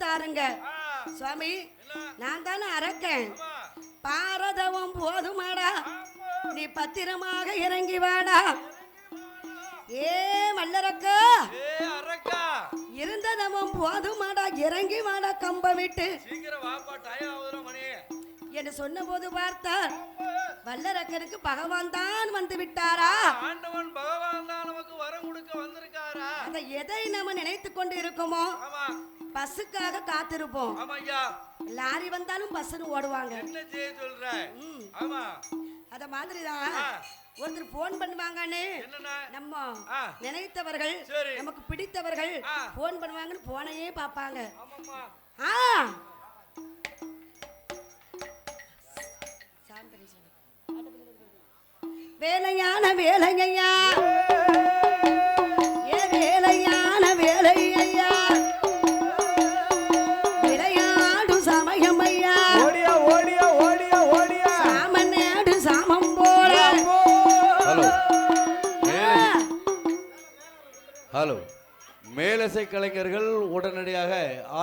தாருங்க சுவாமி. நான் தானே அரக்கன். பாரதவம் போதுமாடா, நீ பத்திரமாக இறங்கி வாடா. ஏ மல்லரக்கா, இருந்ததமும் போதுமாடா, இறங்கி வாடா கம்ப விட்டு என்று சொன்ன போது பார்த்தார் வல்லரக்கனுக்கு பகவான் தான் வந்து விட்டாரா? ஆண்டவன் பகவான் தான் நமக்கு வரம் கொடுக்க வந்திருக்காரா? அதை எதை நம்ம நினைத்து கொண்டு இருக்கோமோ பஸ்ஸுக்காக காத்திருப்போம். லாரி வந்தாலும் பஸ்ன்னு ஓடுவாங்க. என்ன செய்ய சொல்ற? ஆமா, அத மாதிரிதான் ஒருத்தர் போன் பண்ணுவாங்கன்னு நம்ம நினைத்தவர்கள், நமக்கு பிடித்தவர்கள் போன் பண்ணுவாங்கன்னு போனையே பாப்பாங்க. வேலையான வேலையா, ஏ வேலையான வேலையா, விளையாடு சமயம் ஐயா, ஓடியா ஓடியா ஓடியா ஓடியா, சாமநாடு சாமம் போல. ஹலோ, மேலசை கலைஞர்கள் உடனடியாக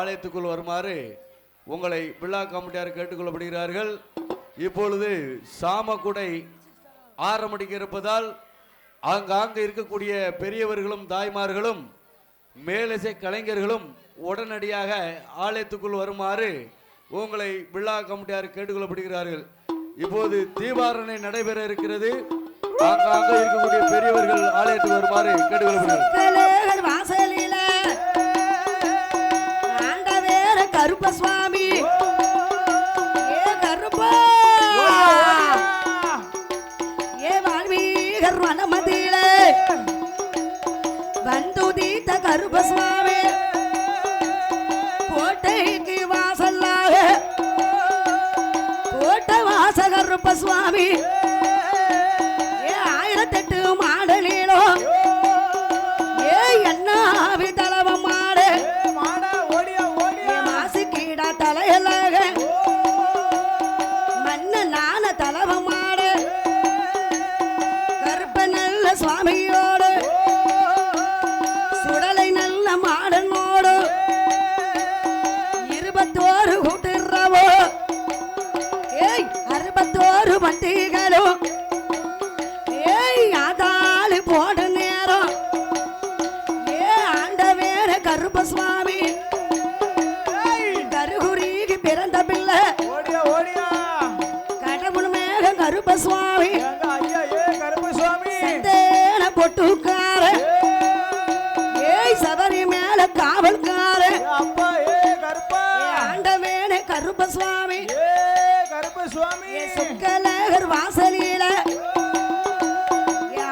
ஆலயத்துக்குள் வருமாறு உங்களை விழா கமிட்டியார் கேட்டுக்கொள்ளப்படுகிறார்கள். இப்பொழுது சாமக்குடை ஆரம்பிக்க இருப்பதால் ஆங்காங்கு இருக்கக்கூடிய பெரியவர்களும் தாய்மார்களும் மேலசை கலைஞர்களும் உடனடியாக ஆலயத்துக்குள் வருமாறு உங்களை விழா கமிட்டியார் கேட்டுக்கொள்ளப்படுகிறார்கள். இப்போது தீபாரணை நடைபெற இருக்கிறது. ஆங்காங்க இருக்கக்கூடிய பெரியவர்கள் ஆலயத்துக்கு வருமாறு கேட்டுக்கொள்ளப்படுகிறார்கள். வாசலில ஆண்டவேர கருப்பசுவாமி, ஏ கருப்பா, ஏ வால்மீகர் வனமதியில வந்துதீத்த கருப்பசுவாமி, கோட்டைக்கு வாசல்லாக கோட்டை வாச கருப்பசுவாமி, ஏ 1008 மாடலிலோ, ஏ என்னாவி தலவ மாடு, ஏ மாசிக்கீடா தலையலாக மன்ன நான தலவ மாடு, கருப்ப நல்ல சுவாமியோடு சுடலை நல்ல மாடனோடு 21 கூட்டுறவோ, ஏய் 61 பண்டிகளும், ஏய் ஆதாளி போடு நேரம், ஏ ஆண்டவேர கருப்பசுவாமி, கருகுரிக்கு பிறந்த பிள்ளை கடவுள் மேக கருப்பசுவாமி, சந்தேன பொட்டுக்கார, ஏய் சபரி மேல காவல்கார, ஆண்டவேன கருப்பசுவாமி, சுக்கலகர் வாசலில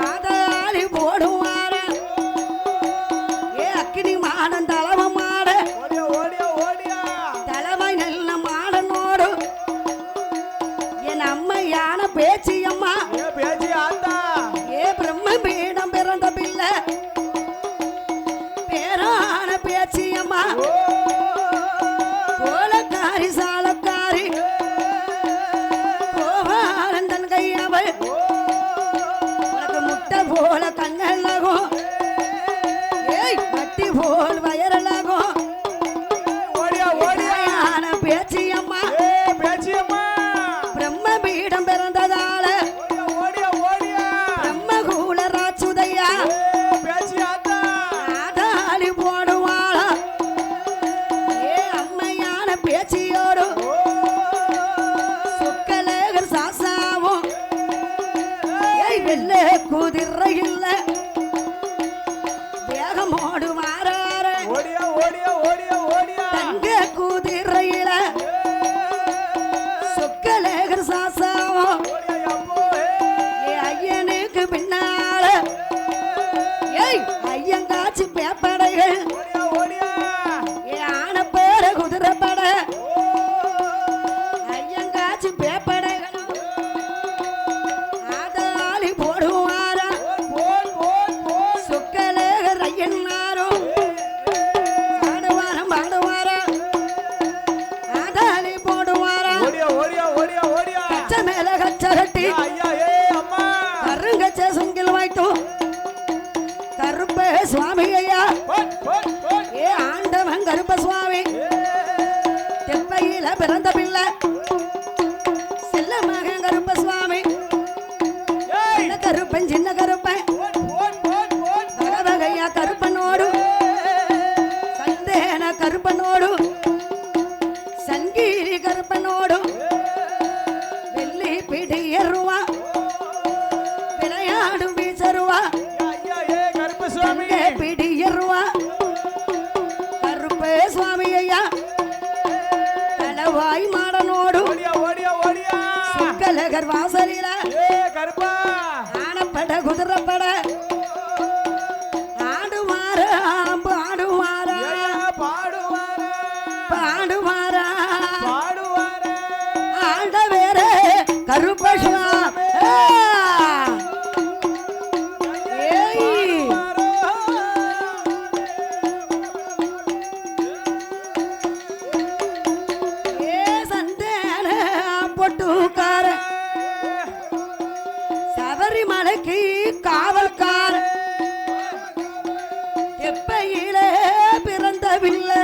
ஆதாளி போடுவார, ஏ அக்கினி மாடன் தலவ மாட, தலைவாய் நல்ல மாடனோடு என் அம்மையான பேச்சியம்மா, ஏ பிரம்ம பீடம் பிறந்த பிள்ளை பேரான பேச்சியம்மா, கோலக்காரி சாலக்காரி கோவாரந்தன் கையவள், உனக்கு முட்டை போல கண்ணழகும், ஏய் வட்டி போல் வயரழகும், பேச்சியம்மா பிரம்ம பீடம் பிறந்ததால பிரம்மகூல ராச்சுதையா ஆதாளி போடுவாளா, ஏ அம்மையான பேச்சியோடு சுக்கலேகர் சாசாவும், ஏய் வெள்ள குதிரை இல்ல வேகமோடு மாறார, தங்க குதிரையில சொக்கலேகர் சாசாவும், ஏ ஐயனுக்கு பின்னால, ஏய் ஐயங்காட்சி பேப்படைகள், ஏ ஆன பேர குதிரைப்பட, ஐயங்காட்சி பேப்படைகளும் ஆதாளி போடுவாரா, சொக்கலேகர் ஐயன்னாரும் பாடுவாரம் பாடுவாரா, ஆதாளி போடுவாரா, கச்ச மேல கச்ச கட்டி கருங்கச்ச சுங்கில் வைத்து கருப்ப சுவாமி ஐயா, ஏ ஆண்டவன் கருப்ப சுவாமி, கருப்பன் சின்ன கருப்பன் வகை வகையா கருப்பனோடு சந்தேன கருப்பனோடு சங்கீரி கருப்பனோடு வெள்ளி பிடியருவா விளையாடு வீசருவா பிடியருவா கருப்பே சுவாமி ஐயா கலவாய் மாடனோடு சுக்கலகர் வாசலில ஆனப்பட குதிரப்பட ஆடுவாரா பாடுவாரா பாடுவாரா ஆண்ட வேற கருப்பசுவா சபரிமலைக்கு காவல்கார எப்பையிலே பிறந்த பிள்ளை